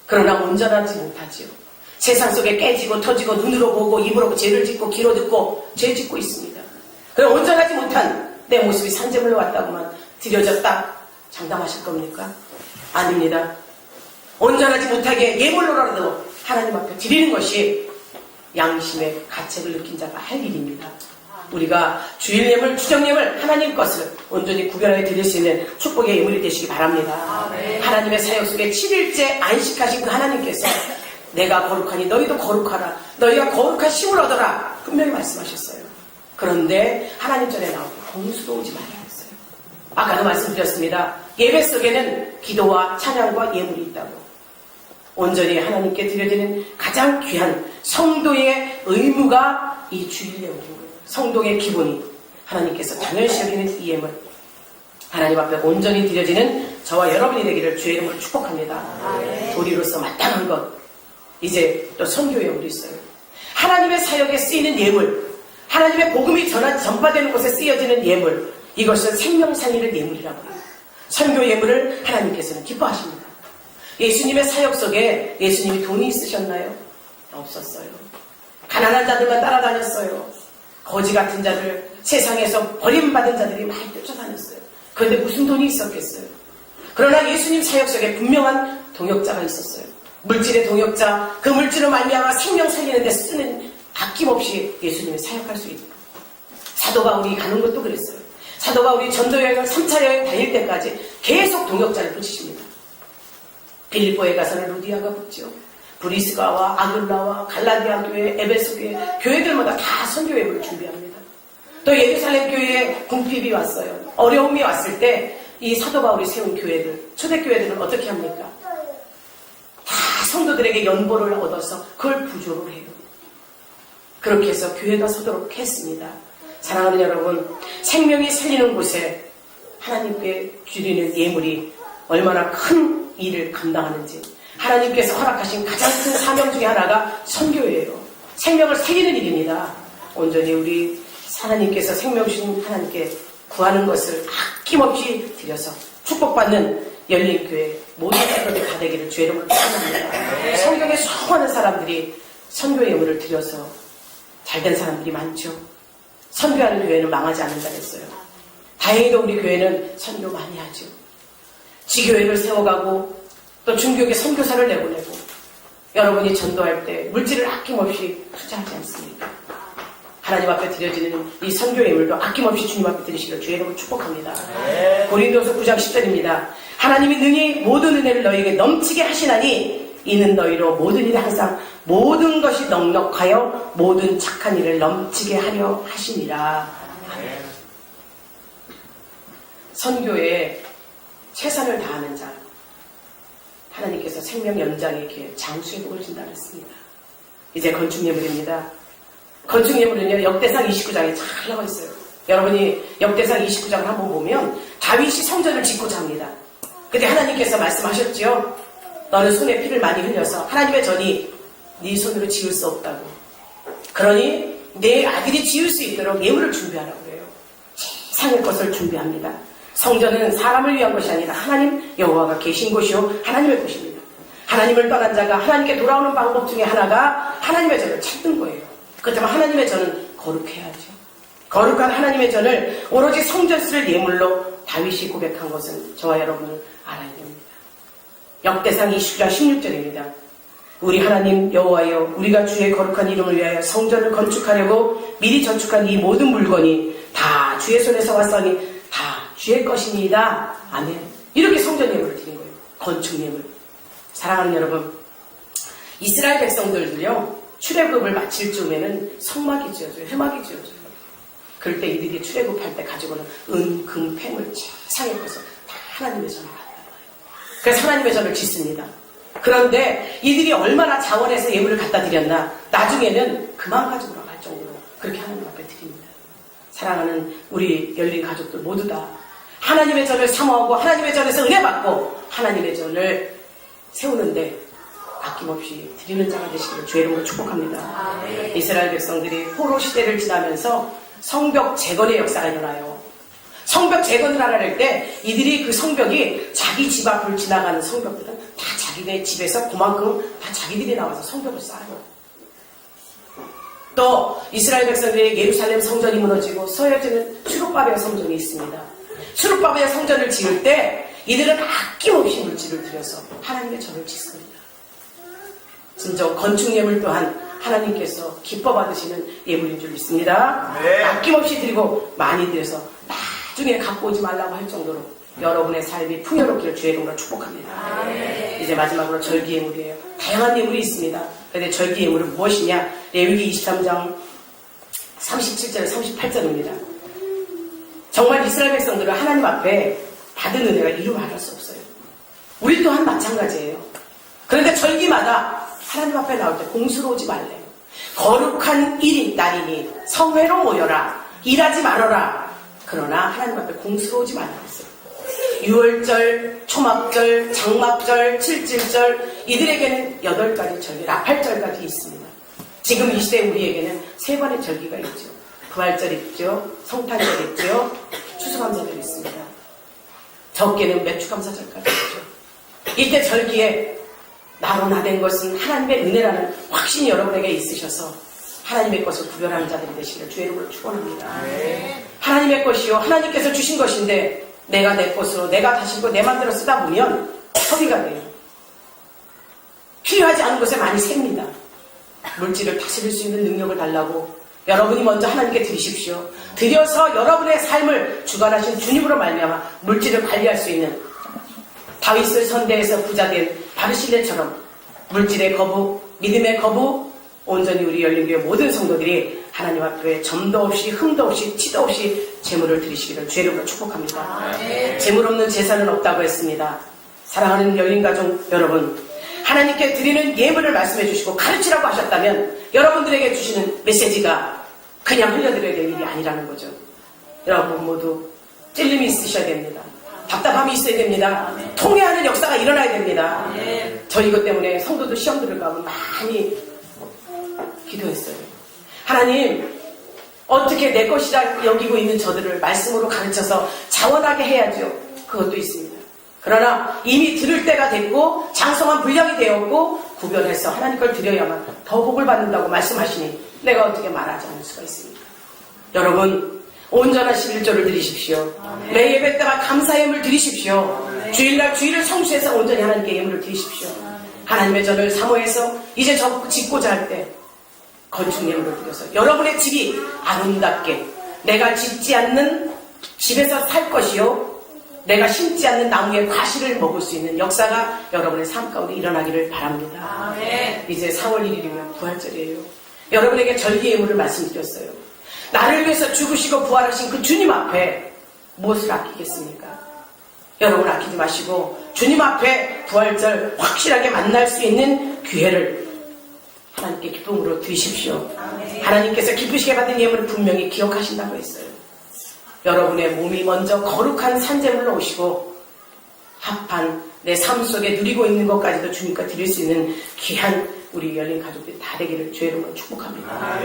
그러나 온전하지 못하지요. 세상 속에 깨지고 터지고 눈으로 보고 입으로 죄를 짓고 귀로 듣고 죄 짓고 있습니다. 그럼 온전하지 못한 내 모습이 산재물로 왔다고만 드려졌다 장담하실 겁니까? 아닙니다. 온전하지 못하게 예물로라도 하나님 앞에 드리는 것이 양심의 가책을 느낀 자가 할 일입니다. 우리가 주일 예물, 추정 예물, 하나님 것을 온전히 구별하여 드릴 수 있는 축복의 예물이 되시기 바랍니다. 하나님의 사역 속에 7일째 안식하신 그 하나님께서 내가 거룩하니 너희도 거룩하라. 너희가 거룩한 힘을 얻어라. 분명히 말씀하셨어요. 그런데 하나님 전에 나오고 공수도 오지 말라 했어요. 아까도 말씀드렸습니다. 예배 속에는 기도와 찬양과 예물이 있다고. 온전히 하나님께 드려지는 가장 귀한 성도의 의무가 이 주일 예물인 거예요. 성도의 기본이 하나님께서 당연시 여기는 이 예물. 하나님 앞에 온전히 드려지는 저와 여러분이 되기를 주의 이름으로 축복합니다. 도리로서 마땅한 것. 이제 또 선교 예물이 있어요. 하나님의 사역에 쓰이는 예물, 하나님의 복음이 전파되는 곳에 쓰여지는 예물, 이것은 생명 살리는 예물이라고 해요. 선교 예물을 하나님께서는 기뻐하십니다. 예수님의 사역 속에 예수님이 돈이 있으셨나요? 없었어요. 가난한 자들만 따라다녔어요. 거지 같은 자들, 세상에서 버림받은 자들이 많이 쫓아다녔어요. 그런데 무슨 돈이 있었겠어요? 그러나 예수님 사역 속에 분명한 동역자가 있었어요. 물질의 동역자, 그 물질로 말미암아 생명 살리는 데 쓰는 아낌없이 예수님이 사역할 수 있다. 사도 바울이 가는 것도 그랬어요. 사도 바울이 전도 여행을 3차 여행 다닐 때까지 계속 동역자를 붙이십니다. 빌립보에 가서는 루디아가 붙죠. 브리스가와 아굴라와 갈라디아 교회, 에베소 교회, 교회들마다 다 선교 예물을 준비합니다. 또 예루살렘 교회에 궁핍이 왔어요. 어려움이 왔을 때 이 사도 바울이 세운 교회들, 초대교회들은 어떻게 합니까? 다 성도들에게 연보를 얻어서 그걸 부조를 해요. 그렇게 해서 교회가 서도록 했습니다. 사랑하는 여러분, 생명이 살리는 곳에 하나님께 드리는 예물이 얼마나 큰 일을 감당하는지, 하나님께서 허락하신 가장 큰 사명 중에 하나가 선교예요. 생명을 살리는 일입니다. 온전히 우리 하나님께서 생명 주신 하나님께 구하는 것을 아낌없이 드려서 축복받는 열린교회 모든 사람들이 다 되기를 주의 이름으로 축원합니다. 성경에 수많은 사람들이 선교 예물을 드려서 잘된 사람들이 많죠. 선교하는 교회는 망하지 않는다 했어요. 다행히도 우리 교회는 선교 많이 하죠. 지교회를 세워가고 또 중교회 선교사를 내보내고, 여러분이 전도할 때 물질을 아낌없이 투자하지 않습니까? 하나님 앞에 드려지는 이 선교 예물도 아낌없이 주님 앞에 드리시기를 주의 이름으로 축복합니다. 고린도서 9장 10절입니다. 하나님이 능히 모든 은혜를 너희에게 넘치게 하시나니 이는 너희로 모든 일에 항상 모든 것이 넉넉하여 모든 착한 일을 넘치게 하려 하시니라. 선교에 최선을 다하는 자, 하나님께서 생명 연장의 기회, 장수의 복을 준다 그랬습니다. 이제 건축 예물입니다. 건축 예물은요, 역대상 29장에 잘 나와 있어요. 여러분이 역대상 29장을 한번 보면 다윗이 성전을 짓고자 합니다. 그때 하나님께서 말씀하셨죠. 너는 손에 피를 많이 흘려서 하나님의 전이 네 손으로 지을 수 없다고. 그러니 내 아들이 지을 수 있도록 예물을 준비하라고 해요. 세상의 것을 준비합니다. 성전은 사람을 위한 것이 아니라 하나님 여호와가 계신 곳이요 하나님의 곳입니다. 하나님을 떠난 자가 하나님께 돌아오는 방법 중에 하나가 하나님의 전을 찾는 거예요. 그렇다면 하나님의 전은 거룩해야죠. 거룩한 하나님의 전을 오로지 성전 쓸 예물로 다윗이 고백한 것은 저와 여러분을 알아야 됩니다. 역대상 29장 16절입니다. 우리 하나님 여호와여, 우리가 주의 거룩한 이름을 위하여 성전을 건축하려고 미리 저축한 이 모든 물건이 다 주의 손에서 왔으니 다 주의 것입니다. 아멘. 이렇게 성전 예물을 드린 거예요. 건축 예물. 사랑하는 여러분, 이스라엘 백성들도요, 출애굽을 마칠 즈음에는 성막이 지어져요. 회막이 지어져요. 그럴 때 이들이 출애굽할 때 가지고는 은, 금, 폐물 세상의 것을 다 하나님의 전을 갖다 놔요. 그래서 하나님의 전을 짓습니다. 그런데 이들이 얼마나 자원해서 예물을 갖다 드렸나, 나중에는 그만 가지고 나갈 정도로 그렇게 하나님 앞에 드립니다. 사랑하는 우리 열린 가족들 모두 다 하나님의 전을 사모하고 하나님의 전에서 은혜 받고 하나님의 전을 세우는데 아낌없이 드리는 자가 되시기를 주의 이름으로 축복합니다. 이스라엘 백성들이 포로 시대를 지나면서 성벽 재건의 역사가 일어나요. 성벽 재건을 하라할 때 이들이 그 성벽이 자기 집 앞을 지나가는 성벽들은 다 자기네 집에서 그만큼 다 자기들이 나와서 성벽을 쌓아요. 또 이스라엘 백성들의 예루살렘 성전이 무너지고 서해지는 수룹바벨 성전이 있습니다. 수룹바벨 성전을 지을 때 이들은 아낌없이 물질을 들여서 하나님의 전을 짓습니다. 진정 건축 예물 또한 하나님께서 기뻐 받으시는 예물인 줄 믿습니다. 네. 아낌없이 드리고 많이 드려서 나중에 갖고 오지 말라고 할 정도로 여러분의 삶이 풍요롭기를 주의 이름으로 축복합니다. 이제 마지막으로 절기 예물이에요. 다양한 예물이 있습니다. 그런데 절기 예물은 무엇이냐? 레위기 23장 37절 38절입니다. 정말 이스라엘 백성들은 하나님 앞에 받은 은혜가 이루 말할 수 없어요. 우리 또한 마찬가지예요. 그런데 절기마다 하나님 앞에 나올 때 공수로오지 말래요. 거룩한 일인 날이니 성회로 모여라. 일하지 말아라. 그러나 하나님 앞에 공수로오지 말라 했어요. 6월절, 초막절, 장막절, 칠칠절 이들에게는 8가지 절기, 나팔절까지 있습니다. 지금 이 시대 우리에게는 3번의 절기가 있죠. 부활절 있죠. 성탄절 있죠. 추수감사절 있습니다. 적게는 매축감사절까지 있죠. 이때 절기에 나로 나된 것은 하나님의 은혜라는 확신이 여러분에게 있으셔서 하나님의 것을 구별하는 자들이 되시기를 주의 이름으로 축원합니다. 하나님의 것이요 하나님께서 주신 것인데 내가 내 것으로 내가 다시고 내 맘대로 쓰다 보면 허비가 돼요. 필요하지 않은 것에 많이 셉니다. 물질을 다스릴 수 있는 능력을 달라고 여러분이 먼저 하나님께 드리십시오. 드려서 여러분의 삶을 주관하신 주님으로 말미암아 물질을 관리할 수 있는 다윗을 선대해서 부자된 바르실레처럼 물질의 거부, 믿음의 거부, 온전히 우리 열린교회 모든 성도들이 하나님 앞에 점도 없이 흠도 없이 티도 없이 재물을 드리시기를 주의 이름으로 축복합니다. 재물 없는 제사는 없다고 했습니다. 사랑하는 열린가족 여러분, 하나님께 드리는 예물을 말씀해 주시고 가르치라고 하셨다면 여러분들에게 주시는 메시지가 그냥 흘려드려야 될 일이 아니라는 거죠. 여러분 모두 찔림이 있으셔야 됩니다. 답답함이 있어야 됩니다. 통회하는 역사가 일어나야 됩니다. 저 이것 때문에 성도들 시험 들을까 하면 많이 기도했어요. 하나님, 어떻게 내 것이라 여기고 있는 저들을 말씀으로 가르쳐서 자원하게 해야죠. 그것도 있습니다. 그러나 이미 들을 때가 됐고 장성한 분량이 되었고 구별해서 하나님 걸 드려야만 더 복을 받는다고 말씀하시니 내가 어떻게 말하지 않을 수가 있습니까? 여러분 온전한 11조를 드리십시오. 매 예배 때마다 감사 예물 드리십시오. 주일날 주일을 성수해서 온전히 하나님께 예물을 드리십시오. 하나님의 전을 사모해서 이제 짓고자 할 때 건축 예물을 드려서 여러분의 집이 아름답게 내가 짓지 않는 집에서 살 것이요 내가 심지 않는 나무의 과실을 먹을 수 있는 역사가 여러분의 삶 가운데 일어나기를 바랍니다. 이제 4월 1일이면 부활절이에요. 여러분에게 절기 예물을 말씀드렸어요. 나를 위해서 죽으시고 부활하신 그 주님 앞에 무엇을 아끼겠습니까? 여러분 아끼지 마시고 주님 앞에 부활절 확실하게 만날 수 있는 기회를 하나님께 기쁨으로 드리십시오. 하나님께서 기쁘시게 받은 예물을 분명히 기억하신다고 했어요. 여러분의 몸이 먼저 거룩한 산재물로 오시고 합한 내 삶 속에 누리고 있는 것까지도 주님과 드릴 수 있는 귀한 우리 열린 가족들이 다 되기를 주의 이름으로 축복합니다.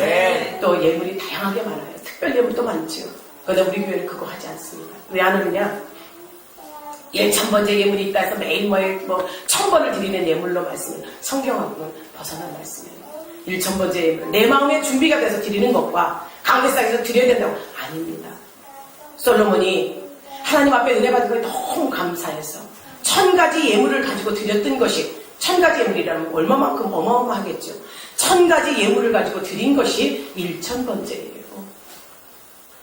또 예물이 다양하게 많아요. 특별 예물도 많죠. 그런데 우리 교회는 그거 하지 않습니다. 왜 안 하느냐? 1000번째 예물이 있다 해서 매일 1000번을 드리는 예물로 말씀을 성경하고는 벗어난 말씀이에요. 1000번째 예물, 내 마음의 준비가 돼서 드리는 것과 강대상에서 드려야 된다고 아닙니다. 솔로몬이 하나님 앞에 은혜 받은 것에 너무 감사해서 1000가지 예물을 가지고 드렸던 것이 1000가지 예물이라면 얼마만큼 어마어마하겠죠. 1000가지 예물을 가지고 드린 것이 1000번째예요.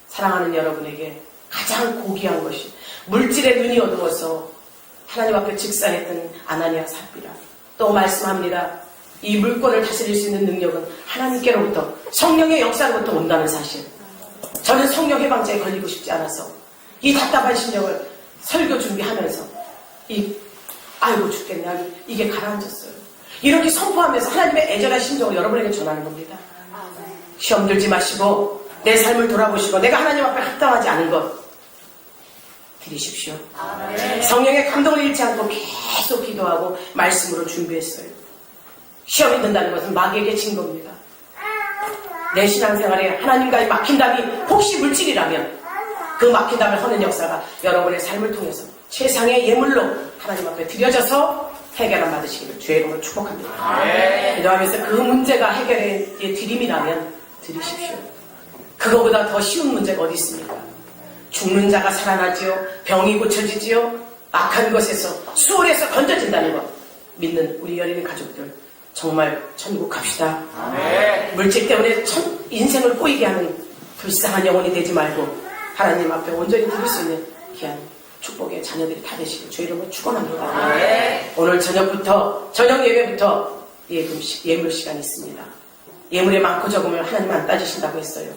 사랑하는 여러분에게 가장 고귀한 것이 물질의 눈이 어두워서 하나님 앞에 직사했던 아나니아 삽비라. 또 말씀합니다. 이 물건을 다스릴 수 있는 능력은 하나님께로부터 성령의 역사로부터 온다는 사실. 저는 성령 해방자에 걸리고 싶지 않아서 이 답답한 심령을 설교 준비하면서 아이고 죽겠네 이게 가라앉았어요. 이렇게 선포하면서 하나님의 애절한 심정을 여러분에게 전하는 겁니다. 시험 들지 마시고 내 삶을 돌아보시고 내가 하나님 앞에 합당하지 않은 것 드리십시오. 성령의 감동을 잃지 않고 계속 기도하고 말씀으로 준비했어요. 시험이 든다는 것은 마귀에게 진 겁니다. 내 신앙생활에 하나님과의 막힌담이 혹시 물질이라면 그 막힌 담을 허는 역사가 여러분의 삶을 통해서 최상의 예물로 하나님 앞에 드려져서 해결함 받으시기를 주의 이름으로 축복합니다. 기도하면서 그 문제가 해결의 드림이라면 드리십시오. 그거보다 더 쉬운 문제가 어디 있습니까? 죽는 자가 살아나지요, 병이 고쳐지지요, 악한 것에서 수월해서 건져진다는 것 믿는 우리 여린이 가족들 정말 천국 갑시다. 물질 때문에 인생을 꼬이게 하는 불쌍한 영혼이 되지 말고 하나님 앞에 온전히 드릴 수 있는 귀한 축복의 자녀들이 다 되시길 주의 이름으로 축원합니다. 오늘 저녁부터 저녁 예배부터 예물 시간이 있습니다. 예물의 많고 적음을 하나님 안 따지신다고 했어요.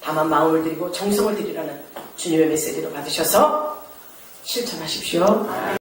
다만 마음을 드리고 정성을 드리라는 주님의 메시지로 받으셔서 실천하십시오.